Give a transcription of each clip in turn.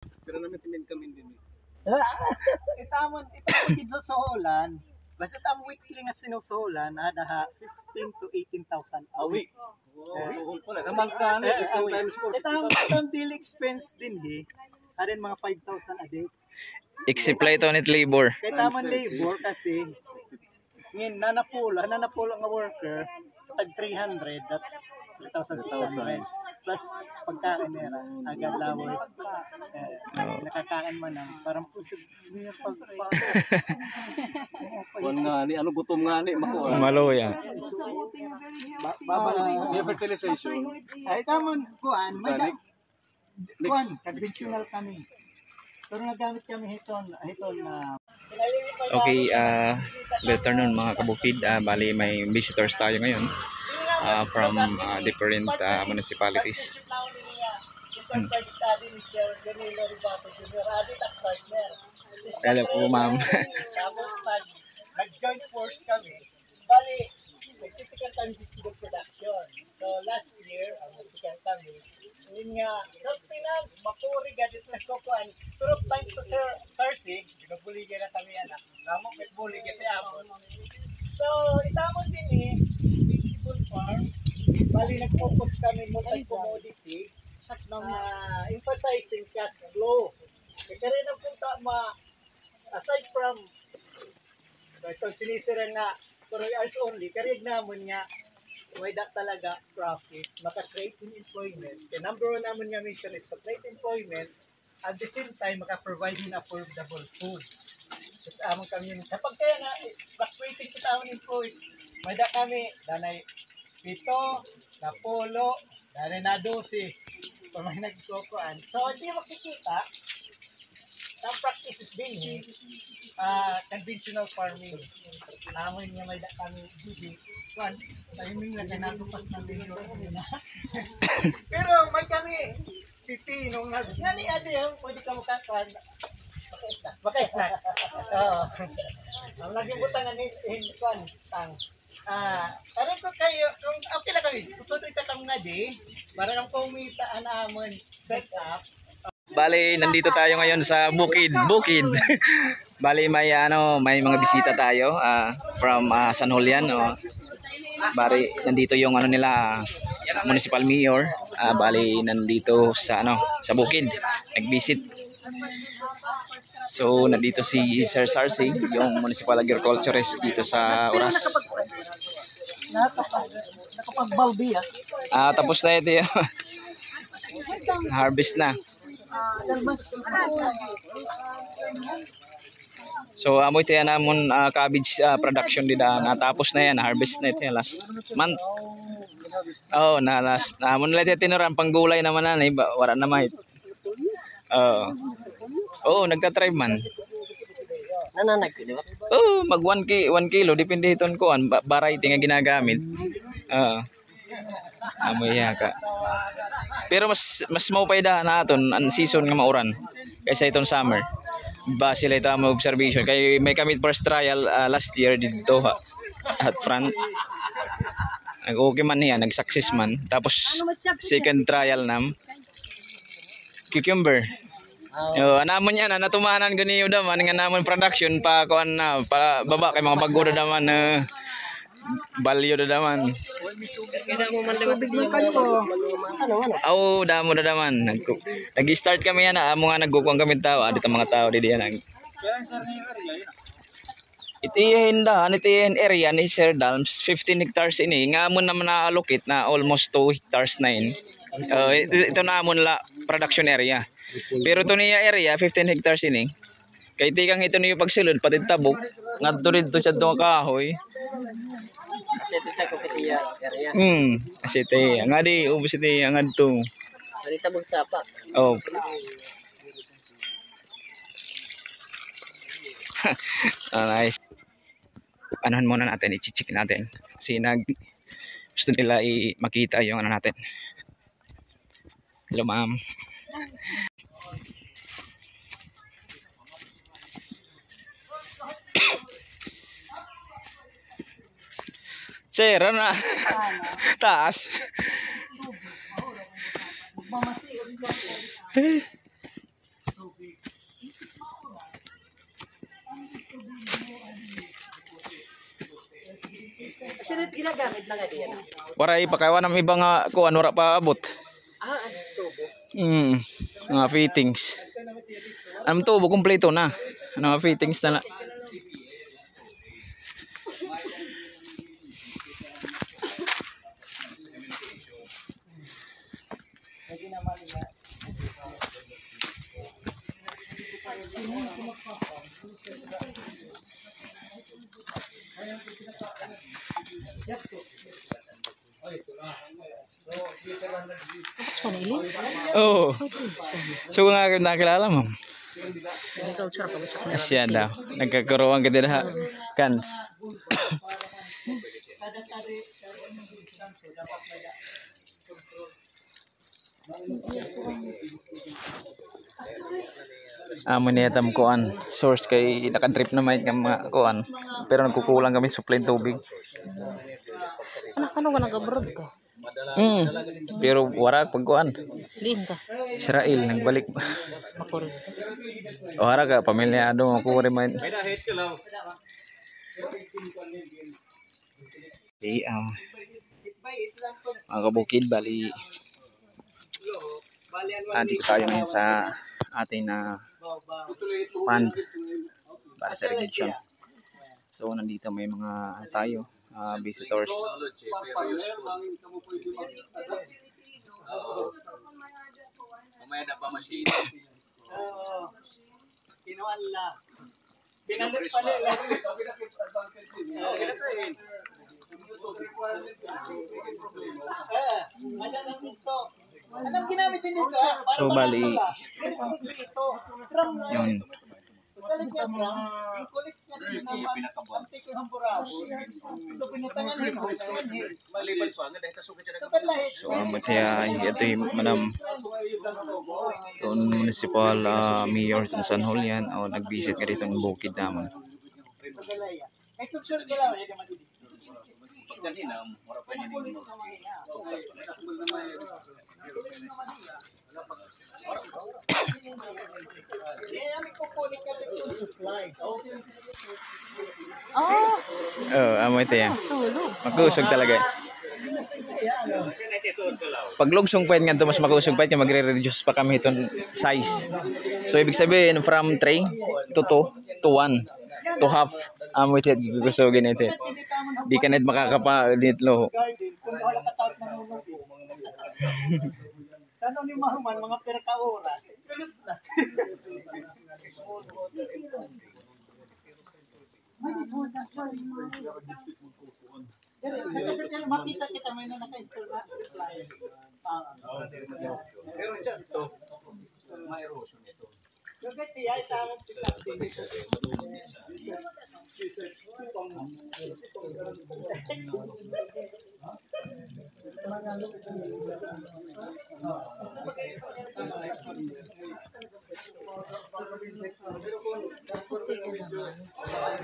Pero namin timin kami din. Itamon din sa soholan. Basta tam weekly nga sinusolan, ada 15 to 18,000 a week. Suhol po na. Tamang ka na. Itam daily expense din Ada mga 5,000 a day. I-supply ito ni labor. Kaya tamang labor kasi ngayon nanapula nga worker tag 300, that's 3,600 plus pagkain nila agad lawoy nakakain man lang parang pusod niya nga ni ano gutom nga ni makuha. Maloya. Yung fertilization. Ay tamon kuan may kuan conventional kami. Pero nagamit kami hiton na Okay, good afternoon mga kabukid. Bali may visitors tayo ngayon from different municipalities. Hello po ma'am. Tapos nag-joint force kami. Bali, nag-physical kami distributed production. So last year, nag-physical kami. Yun nga, self-finance, mapuri, gadit na kukuhan. Pero thanks to Sir Sarsi, binubuligyan na kami anak. Tamang bitbuligyan si Amon. So, itamon din flexible farm. Bali, nag-focus kami multi-commodity. Emphasizing cash flow. Kaya rin ang punta aside from itong sinisira nga 4 hours only, kariyag naman nga may talaga profit, maka-create employment. The number one naman nga mission is to create employment at the same time maka-provide in affordable food. So, among community. Kapag kaya na fluctuating kita ang employees, may kami, danay 7, na 10, danay na 12. So may nagkukuan. So hindi makikita ang practices din conventional farming. Namoy nga may kami bibi. Kuan, timing lang na natupas ng video. Pero may kami pipinong nga ni ate yung pwede ka mukhakuan. Maka-snack. Oo. Ang naging butangan ni kuan tang. Parang ko kayo, kung okay lang kami, susunod ka kang nadi, parang kung kumitaan amon set up. Bali, nandito tayo ngayon sa Bukid. Bali, may mga bisita tayo from San Julian. Bali, nandito yung nila municipal mayor. Bali, nandito sa sa Bukid. Nag-visit. So, nandito si Sir Sarsi, yung municipal agriculturist dito sa Oras. Nakapag-balbi Tapos na ito yung harvest na. So amoy tayo namon cabbage production dida natapos na yan, harvest na ito last month. Na last amon lang tinuran panggulay naman na wala na mahit. Nagta-try man. Nananag di ba? Mag 1 kilo depende iton ko variety nga ginagamit. Amoy ka. Pero mas maupay da naton ang season nga mauran kaysa itong summer. Base sila mo observation kay may kami first trial last year dito at front. Okay man niya, nag-success man. Tapos second trial nam cucumber. Namon yan natumanan ganiyo daman nga namon production pa kuan na para baba kay mga bago daman balyo daman. Damo daman. Nag-start kami yan amo nga nagkukuang kami tao dito mga tao dito yan. Itihin area ni Sir Dalms 15 hectares ini nga amon naman na-allocate na almost 2 hectares na in. Ito na amon la production area. Pero ito niya area 15 hectares ini. Kay tikang ito niyo pagsulod pati tabok ngadto dito sa kahoy. Asete sa Kopetiya area. Asete nga di ubos iti ang adto. Dali tabog sapa. Nice. Anuhan muna natin, i-check natin. Kasi gusto nila makita yung natin. Hello ma'am. Sir, taas. Actually, ginagamit na nga diyan. Waray pakawan ng iba nga kuan wala pa abot. Ano tubo? Mga fittings. Ang tubo kumpleto na. Mga fittings na. Oh. So nga nakilala mo. Asya daw. Nagkakaroon ka din ha. Kans. Amo niya tam kuan source kay nakadrip na may mga kuan pero nagkukulang kami supply tubig. Ano ka nag-abroad ka? Pero wala pag kuan. Diin ka. Israel nagbalik. Makurin. Wala ka pamilyado ako remind. Mga kabukid bali dito tayo ngayon sa ating na fund para sa irrigation. So nandito may mga tayo visitors. Mamaya na pa machine. Kinuwala. Pinalit pala lang. Anong ginamit din dito? So bali yun. Salit niya bro, yung kulit niya din naman, antik yung hamburado. So pinutangan niya po, Maliban pa, nga dahil kasukit siya super lahit. So ito yung madam municipal mayor ng San Julian o nag-visit ka dito ng bukid naman. Ay, sure ka lang, hindi naman kanina, mura pa niya ninyo. Amo ito yan. Makusog talaga. Pag lugsong pa yun nga mas makusog pa yun, magre-reduce pa kami itong size. So ibig sabihin from 3 to 2 to 1 to half. Amo ito yan, gugusogin ito. Di ka net makakapa dito. Sana ni mahuman mga perka oras. Makita kita may na naka-install na slide. Pero dyan ito, may erosion ito. Dapat ay tawag sila.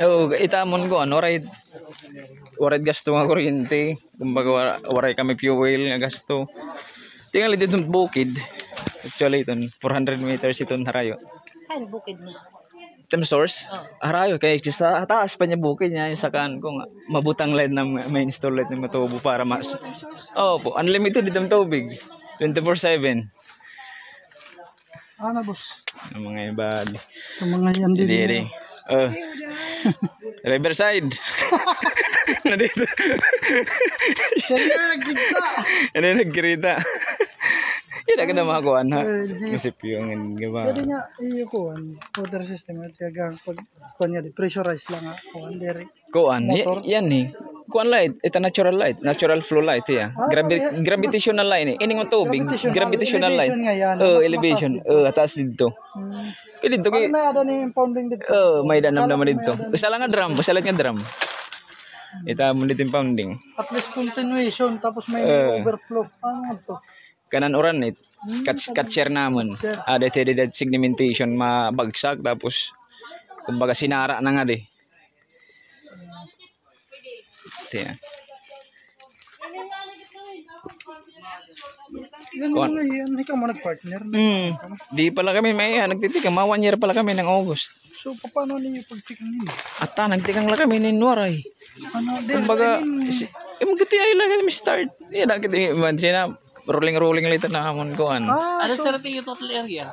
Oh, itamon ko ano right. Waray gasto nga kuryente. Kumbaga waray kami fuel nga gasto. Tingali dito bukid. Actually ito 400 meters ito harayo. Ay, bukid niya. Item source? Harayo kay sa taas pa niya bukid niya yung sakaan ko nga mabutang light na may install light na matubo para mas. Oh po, unlimited itong tubig. 24/7. Ano boss? Ang mga iba. Yung mga yan Diri. Riverside. Na dito. Ano nagkirita? Yan ang na makakuan ha. Munisipyo ang gawa. Pwede nga i-kuhan, water system at kagang pag kuhan nga di, pressurized lang nga kuhan diri. Kuan, yan eh. Kuan light, ito natural light, natural flow light ya. Gravitational light eh. Ining tubig, gravitational light. Elevation. Atas dito. Kaya dito kay May ada ni impounding dito. may danam naman dito. Isa lang nga drum, basalat nga drum. Ita mo dito impounding. At least continuation tapos may overflow. Ano to? Kanan oran it. Catcher namon. Ada tede segmentation mabagsak tapos kumbaga sinara na nga di. Tiyan. Yan mga yan, ikaw mo nag-partner. Di pala kami may nagtitikang, 1 year pala kami ng August. So paano niyo pag-tikang ninyo? Ata nagtikang lang kami ni Nuaray. Kumbaga, magkati ay lang kami start. Yan, nakita man siya na, rolling lito na hamon ko an. Ano sa rating yung total area?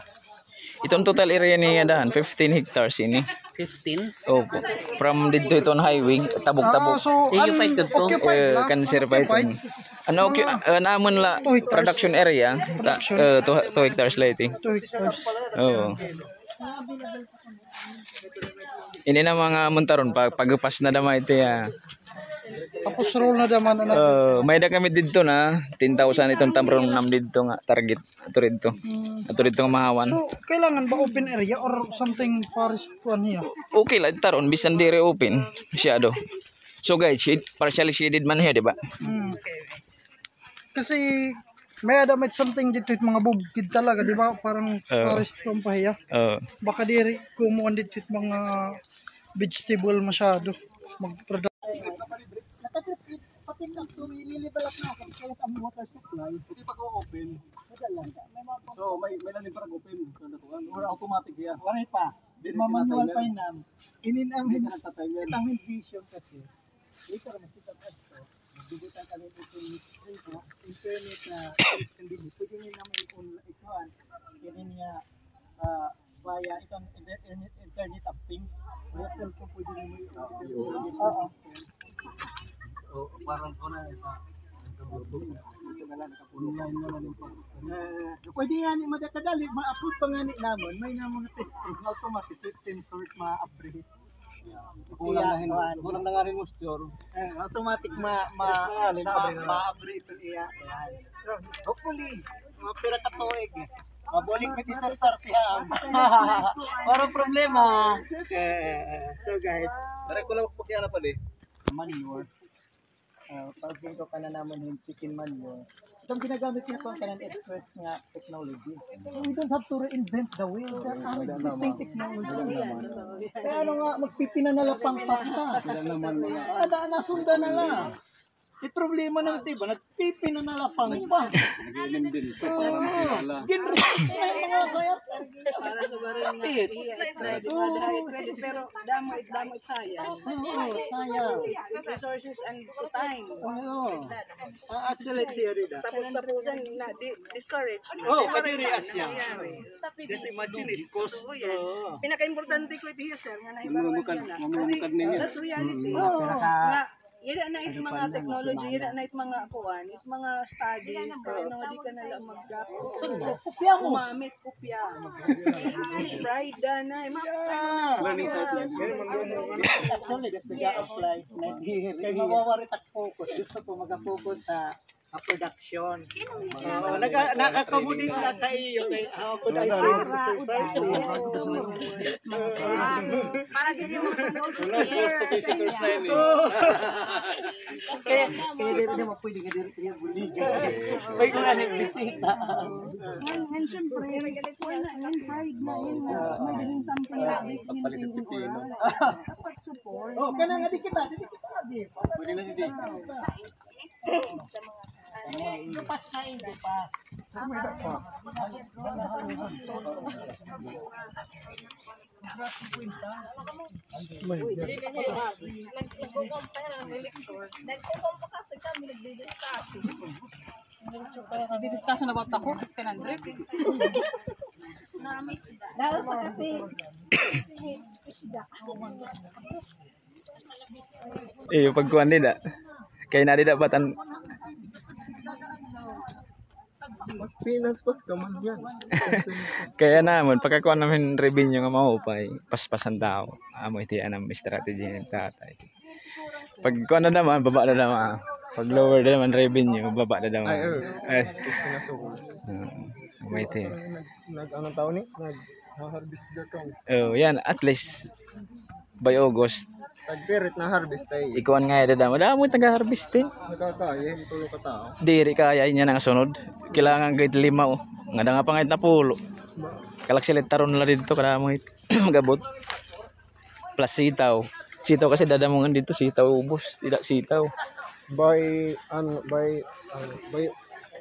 Itong total area ni Adahan, 15 hectares ini. 15? Opo. From dito ito na highway, tabok-tabok. So, Occupied ka to? occupied lang. Cancer pa ito. Ano, naman la 2 hectares. production area, 2 hectares lighting. 2 hectares. Oo. Ini na mga muntaron, pagpas na damay ito ya. Tapos roll na daman na May da kami dito na 10,000 itong tamron nam dito nga target ato dito. Ato dito nga mahawan. So, kailangan ba open area or something paris one here? Okay lang taron bisan dire open masyado. So guys, partially shaded man here, di ba? Kasi may adamit something dito yung mga bukid talaga, di ba? Parang forest kong pahiya. Baka diri kumuhan dito yung mga vegetable masyado. Mag-product. Pati lang, so ililibalak na ako kaya sa water supply. Hindi pa ko open. So may lalim parang open. Or automatic yan. Wala pa. Manual pa yun. Inin-amin Nagtatimer. ang vision kasi. Dito na makita ka ito. Magbibitan kami ito internet na hindi pwede nyo naman ikuhan. Pwede niya via itong internet of things. Kaya cellphone pwede nyo ikuhan. Parang ko na sa Pwede nga ni madakadali, ma-upload pa nga ni naman, may nga mga testing, automatic sensor ma-upgrade. Kulang na nga rin moisture. Automatic ma-upgrade ito iya. Hopefully, mga pira katuig. Mabulik may tisarsar siya. Parang problema. So guys, Pare ko lang pakiana pa di. manure. Pag-ito ka na naman yung chicken manure. Itong ginagamit niya itong kanan express nga technology. We don't have to reinvent the wheel. There are existing technology. Kaya ano nga, magpipina na lang pang pasta. Nasundan na lang. May problema naman diba? Nagpipina na lang pang pa. Nag-ilim din. Ginrix na yung mga sayap. Para sa barang na pero damo sayang. Sayang. Resources and time. Actually, theory na. Tapos na discourage. Kadiri asya. Just imagine it cost. Pinaka-importante ko ito sir nga Mamumukad ninyo. that's reality. Nga, yun na ito mga technology, yun na ito mga kuwan, ito mga studies, kaya nung di ka nalang mag-gap. So, Kupya mo. umamit, kupya. AI, pride na, Learning site. Actually, that's the apply. Kaya mawawari tak focus. Gusto ko mag-focus sa production. Nakakabudin na kayo. How could I do para din yung Kaya dito naman pwede ka dito yung buligan. May kung ano yung bisita. and syempre, yung pride na yun, magiging something like this, in oral. Dapat support. Kaya nga di kita. Pwede na si Dave. Pas na hindi pas. Discussion about the host, Kanandre. Dahil sa kasi, Pagkuhan nila. Kaya na nila batan. Mas Pinas, pas kaman yan. Kaya naman, pagkakuha namin revenue nga maupay, paspasan tao. Amo iti anam strategy ng tatay. Pagkuha na naman, baba na naman. Pag lower na naman revenue, baba na naman. Ay, may iti. Anong taon ni? Nag-harvest na ka. Oh, yan, at least by August, Tagpirit na harvest ay. ikuan nga ida damo. Damo taga-harvest eh. Nakakaya, tulo ka tao. Diri kaya niya nang sunod. Kailangan gayt 5 oh. Nga nga pa ngayt na pulo. Kalaksilit taron na dito kada mo magabot. Plus sitaw. Sitaw kasi dadamongan dito sitaw ubos, tidak sitaw. By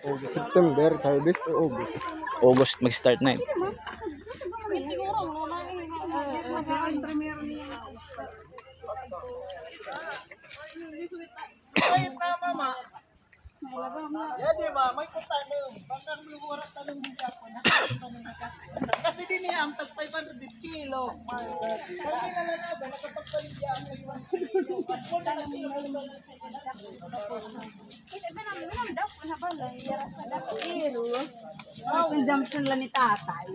August, September, harvest o August. August mag-start na. Yan di ba, may kutanong. Bangkang luhurat tanong din ka po. Kasi din niya ang tag 500 kilo. Kami na lang na, nakapagpalit niya ang 1 kilo. Consumption lang ni tatay.